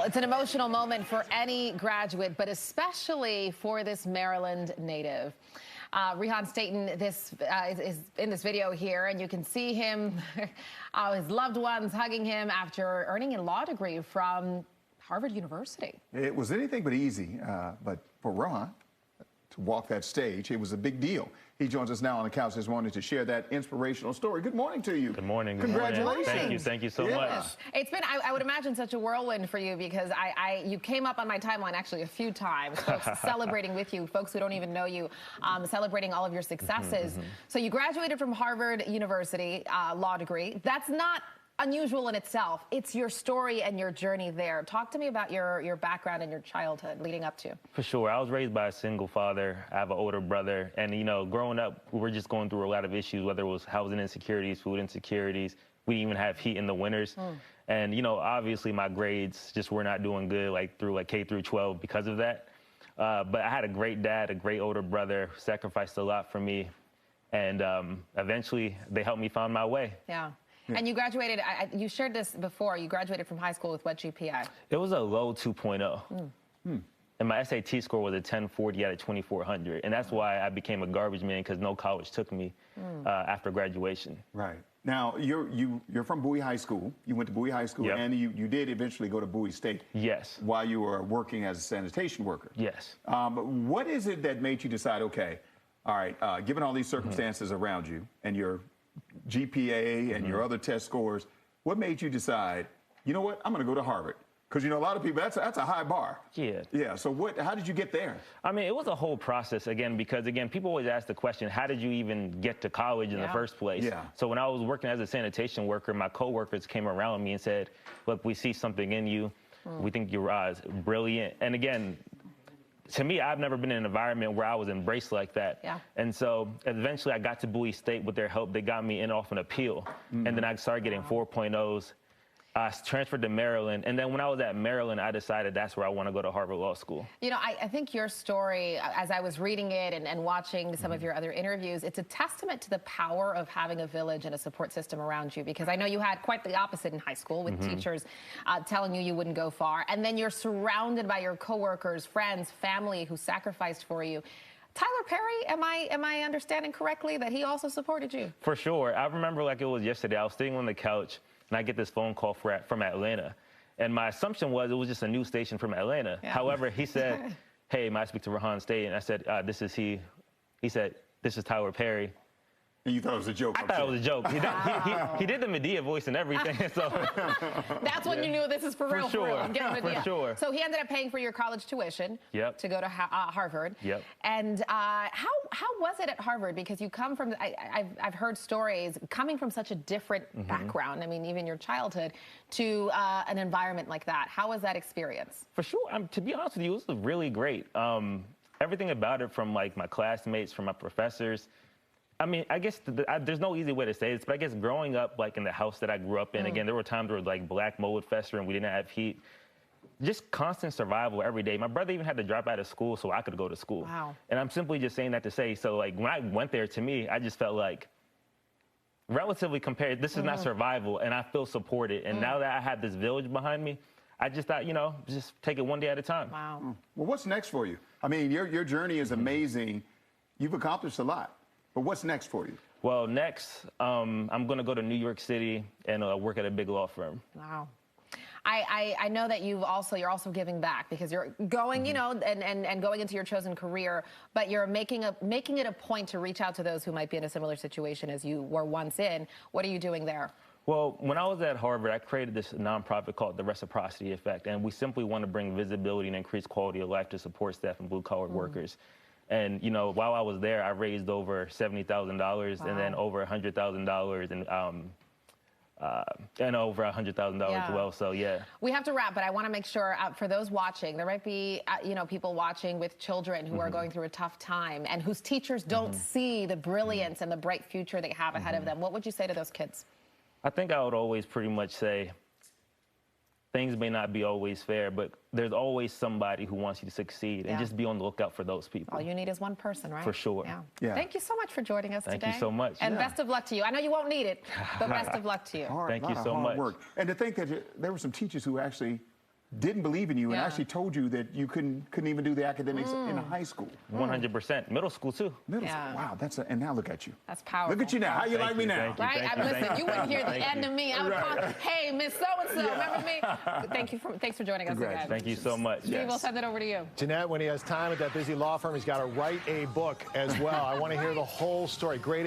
Well, it's an emotional moment for any graduate, but especially for this Maryland native. Rehan Staten is in this video here, and you can see him, his loved ones hugging him after earning a law degree from Harvard University. It was anything but easy, but for Rehan to walk that stage, it was a big deal. He joins us now on the couch this morning to share that inspirational story. Good morning to you. Good morning. Good Congratulations. morning. Thank you so much. It's been, I would imagine, such a whirlwind for you because you came up on my timeline actually a few times, folks celebrating with you, folks who don't even know you, celebrating all of your successes. So you graduated from Harvard University, law degree. That's not unusual in itself. It's your story and your journey there. Talk to me about your background and your childhood leading up to. For sure. I was raised by a single father. I have an older brother. And, you know, growing up, we were just going through a lot of issues, whether it was housing insecurities, food insecurities. We didn't even have heat in the winters. And, you know, obviously my grades just were not doing good, like through like K through 12 because of that. But I had a great dad, a great older brother, who sacrificed a lot for me. And eventually they helped me find my way. Yeah. And you graduated, you shared this before, you graduated from high school with what GPA? It was a low 2.0. And my SAT score was a 1040 out of 2400. And that's why I became a garbage man, because no college took me after graduation. Right. Now, you're from Bowie High School. You went to Bowie High School, and you did eventually go to Bowie State. Yes. While you were working as a sanitation worker. Yes. But what is it that made you decide, okay, all right, given all these circumstances around you and your GPA and your other test scores, what made you decide, you know what, I'm going to go to Harvard? Because, you know, a lot of people, that's a high bar. Yeah. Yeah. So how did you get there? I mean, it was a whole process, again, because, again, people always ask the question, how did you even get to college in the first place? Yeah. So when I was working as a sanitation worker, my coworkers came around me and said, look, we see something in you. We think you're brilliant. And, again, to me, I've never been in an environment where I was embraced like that. Yeah. And so eventually I got to Bowie State with their help. They got me in off an appeal. And then I started getting 4.0s. I transferred to Maryland. And then when I was at Maryland, I decided that's where I want to go to Harvard Law School. You know, I think your story, as I was reading it and watching some of your other interviews, it's a testament to the power of having a village and a support system around you. Because I know you had quite the opposite in high school with teachers telling you wouldn't go far. And then you're surrounded by your coworkers, friends, family who sacrificed for you. Tyler Perry, am I understanding correctly that he also supported you? For sure. I remember like it was yesterday. I was sitting on the couch and I get this phone call from Atlanta. And my assumption was it was just a news station from Atlanta. Yeah. However, he said, hey, may I speak to Rehan Staten? And I said, this is he. He said, this is Tyler Perry. And you thought it was a joke? I thought it was a joke. He did the Medea voice and everything. So that's when you knew this is for real. For real. I'm getting Medea. For sure. So he ended up paying for your college tuition to go to Harvard. And how was it at Harvard? Because you come from, I've heard stories coming from such a different background. I mean, even your childhood to an environment like that. How was that experience? For sure. To be honest with you, it was really great. Everything about it, from like my classmates, from my professors. I mean, I guess there's no easy way to say this, but I guess growing up, like in the house that I grew up in, again, there were times where like black mold would fester and we didn't have heat. Just constant survival every day. My brother even had to drop out of school so I could go to school. Wow. And I'm simply just saying that to say, so like when I went there, to me, I just felt like, relatively compared, this is not survival, and I feel supported. And now that I have this village behind me, I just thought, you know, just take it one day at a time. Wow. Well, what's next for you? I mean, your journey is amazing. You've accomplished a lot. But what's next for you? Well, next, I'm going to go to New York City and work at a big law firm. Wow. I know that you're also giving back because you're going, you know, and going into your chosen career, but you're making it a point to reach out to those who might be in a similar situation as you were once in. What are you doing there? Well, when I was at Harvard, I created this nonprofit called the Reciprocity Effect, and we simply want to bring visibility and increase quality of life to support staff and blue-collar workers. And, you know, while I was there, I raised over $70,000 and then over $100,000 and over $100,000 as well. So, yeah. We have to wrap, but I want to make sure for those watching, there might be, you know, people watching with children who are going through a tough time and whose teachers don't see the brilliance and the bright future they have ahead of them. What would you say to those kids? I think I would always pretty much say, things may not be always fair, but there's always somebody who wants you to succeed, and just be on the lookout for those people. All you need is one person, right? For sure. Yeah. Thank you so much for joining us today. Thank you so much. And best of luck to you. I know you won't need it, but best of luck to you. Thank you so much. Work. And to think that there were some teachers who actually didn't believe in you and Yeah. actually told you that you couldn't even do the academics in high school. 100%. Middle school too. Middle Yeah. school. Wow, and now look at you. That's powerful. Look at you now. How you Thank like me you, now? thank you. Right? Listen, you wouldn't hear the end of me. I would call, hey, Miss So-and-so, remember me? Thanks for joining us again. Thank you so much. Steve, we'll send it over to you. Jeanette, when he has time at that busy law firm, he's got to write a book as well. I want to hear the whole story. Great.